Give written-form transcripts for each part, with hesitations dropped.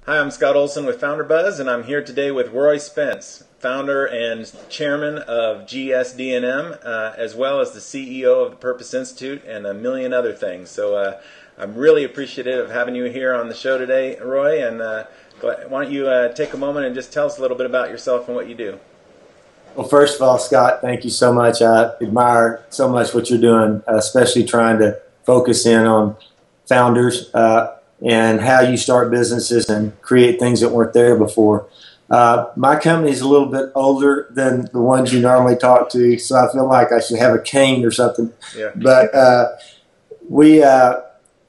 Hi, I'm Scott Olson with FounderBuzz, and I'm here today with Roy Spence, founder and chairman of GSD&M, as well as the CEO of the Purpose Institute and a million other things. So I'm really appreciative of having you here on the show today, Roy, and why don't you take a moment and just tell us a little bit about yourself and what you do. Well, first of all, Scott, thank you so much. I admire so much what you're doing, especially trying to focus in on founders and how you start businesses and create things that weren't there before. My company is a little bit older than the ones you normally talk to, so I feel like I should have a cane or something. Yeah. But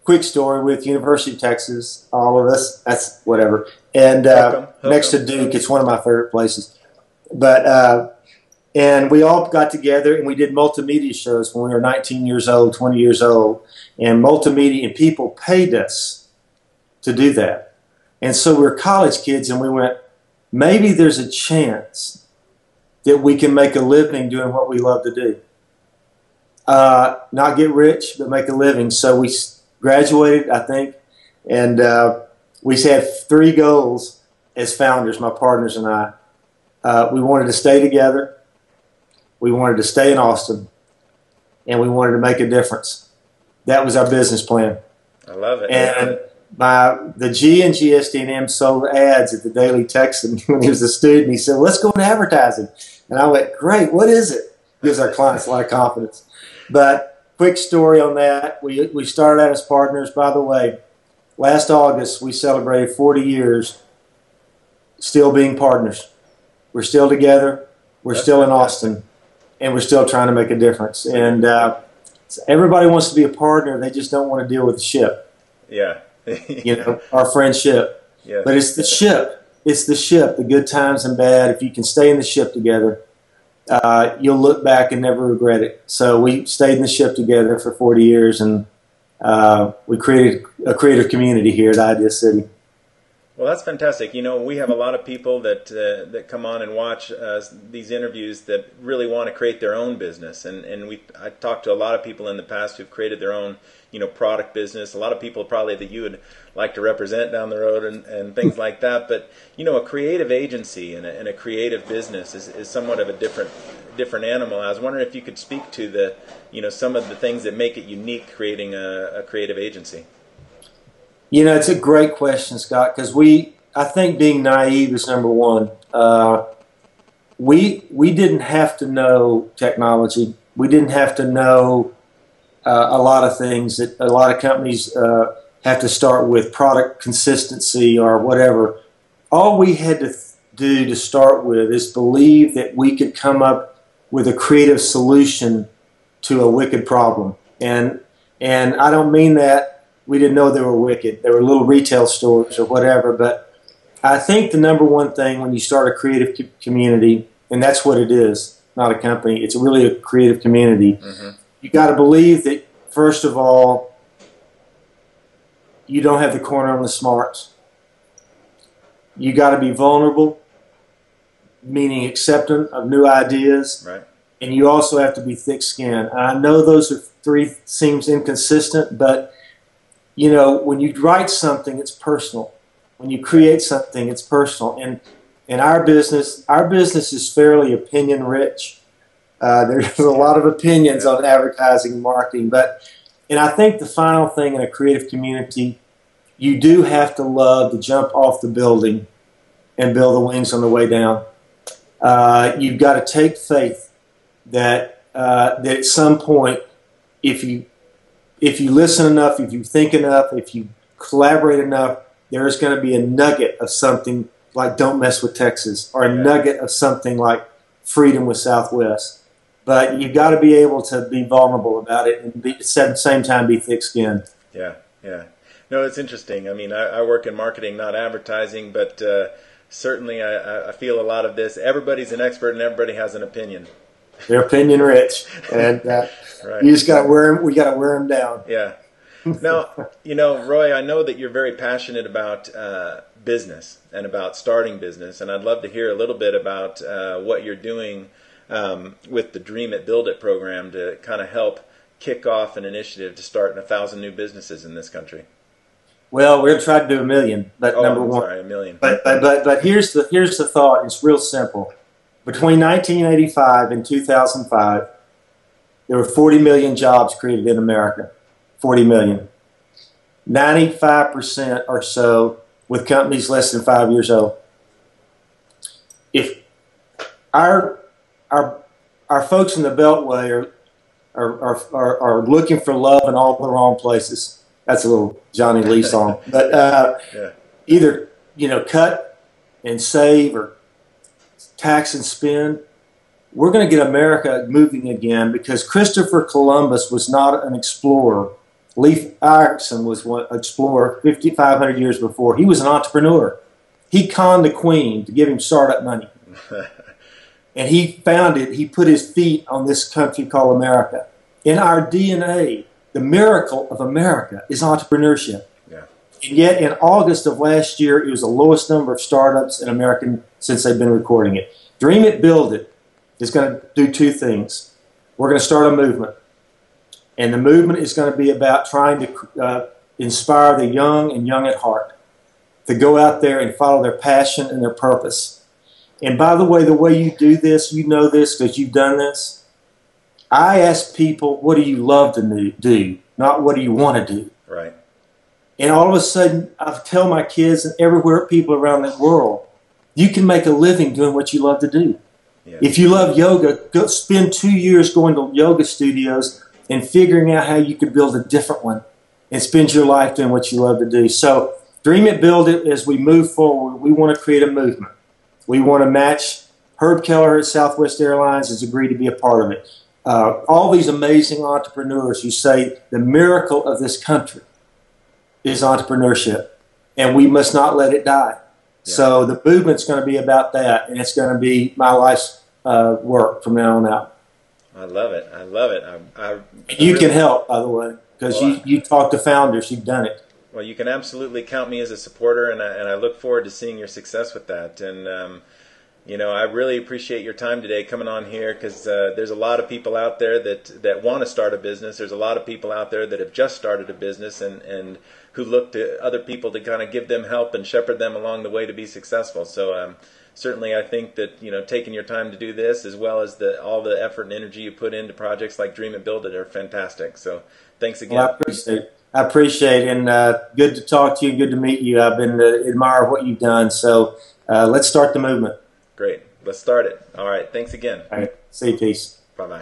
quick story with University of Texas, all of us, that's whatever. And next to Duke, it's one of my favorite places. But and we all got together and we did multimedia shows when we were 19 years old, 20 years old, and multimedia, and people paid us to do that. And so we were college kids and we went, maybe there's a chance that we can make a living doing what we love to do. Not get rich, but make a living. So we graduated, I think, and we had 3 goals as founders, my partners and I. We wanted to stay together, we wanted to stay in Austin, and we wanted to make a difference. That was our business plan. I love it. And the G in GSD&M sold ads at the Daily Texan when he was a student. He said, let's go into advertising. And I went, great, what is it? Gives our clients a lot of confidence. But quick story on that. We started out as partners. By the way, last August we celebrated 40 years still being partners. We're still together. We're still in Austin. And we're still trying to make a difference. And everybody wants to be a partner. They just don't want to deal with the ship. Yeah. You know, our friendship. Yes. But it's the ship. It's the ship, the good times and bad. If you can stay in the ship together, you'll look back and never regret it. So we stayed in the ship together for 40 years, and we created a creative community here at Idea City. Well, that's fantastic. You know, we have a lot of people that come on and watch these interviews that really want to create their own business, and I talked to a lot of people in the past who've created their own, you know, product business. A lot of people probably that you would like to represent down the road and things like that. But you know, a creative agency and a creative business is somewhat of a different animal. I was wondering if you could speak to some of the things that make it unique creating a creative agency. You know, it's a great question, Scott, because I think being naive is number one. We didn't have to know technology. We didn't have to know a lot of things that a lot of companies have to start with, product consistency or whatever. All we had to do to start with is believe that we could come up with a creative solution to a wicked problem. And I don't mean that we didn't know they were wicked. They were little retail stores or whatever. But I think the number one thing when you start a creative community, and that's what it is, not a company, it's really a creative community. Mm-hmm. You got to believe that, first of all, you don't have the corner on the smarts. You got to be vulnerable, meaning accepting of new ideas. Right. And you also have to be thick-skinned. I know those are 3 seems inconsistent, but you know, when you write something, it's personal. When you create something, it's personal. And in our business is fairly opinion-rich. There's a lot of opinions on advertising and marketing. And I think the final thing in a creative community, you do have to love to jump off the building and build the wings on the way down. You've got to take faith that at some point, if you listen enough, if you think enough, if you collaborate enough, there's going to be a nugget of something like Don't Mess with Texas, or a nugget of something like Freedom with Southwest. But you've got to be able to be vulnerable about it and at the same time be thick-skinned. Yeah, yeah. No, it's interesting. I mean, I work in marketing, not advertising, but certainly I feel a lot of this. Everybody's an expert and everybody has an opinion. They're opinion rich, and right. You just got to wear them. We got to wear them down. Yeah. Now, you know, Roy, I know that you're very passionate about business and about starting business, and I'd love to hear a little bit about what you're doing with the Dream It, Build It program to kind of help kick off an initiative to start 1,000 new businesses in this country. Well, we're going to try to do 1 million, but Oh, number I'm one. sorry, 1 million. But here's the thought. It's real simple. Between 1985 and 2005, there were 40 million jobs created in America. 40 million. 95% or so with companies less than 5 years old. If our folks in the Beltway are looking for love in all the wrong places. That's a little Johnny Lee song. But Yeah. either, cut and save or tax and spend. We're going to get America moving again because Christopher Columbus was not an explorer. Leif Erikson was one explorer 5,500 years before. He was an entrepreneur. He conned the queen to give him startup money. And he put his feet on this country called America. In our DNA, the miracle of America is entrepreneurship. Yeah. And yet in August of last year, it was the lowest number of startups in America since they've been recording it. Dream It, Build It is going to do two things. We're going to start a movement. And the movement is going to be about trying to inspire the young and young at heart to go out there and follow their passion and their purpose. And by the way you do this, you know this because you've done this. I ask people, what do you love to do, not what do you want to do? Right. And all of a sudden, I tell my kids and everywhere, people around the world, you can make a living doing what you love to do. Yeah. If you love yoga, go spend 2 years going to yoga studios and figuring out how you could build a different one and spend your life doing what you love to do. So Dream It, Build It. As we move forward, we want to create a movement. We want to match. Herb Keller at Southwest Airlines has agreed to be a part of it. All these amazing entrepreneurs who say the miracle of this country is entrepreneurship, and we must not let it die. Yeah. So the movement's going to be about that, and it's going to be my life's work from now on out. I love it. I love it. You can help, by the way, because you talk to founders. You've done it. Well, you can absolutely count me as a supporter, and I look forward to seeing your success with that. And I really appreciate your time today coming on here because there's a lot of people out there that want to start a business. There's a lot of people out there that have just started a business and who look to other people to kind of give them help and shepherd them along the way to be successful. So certainly I think that taking your time to do this as well as all the effort and energy you put into projects like Dream It, Build It are fantastic. So thanks again. Well, I appreciate it, and good to talk to you, good to meet you. I've been admire what you've done. So let's start the movement. Great. Let's start it. All right. Thanks again. All right. See you. Peace. Bye-bye.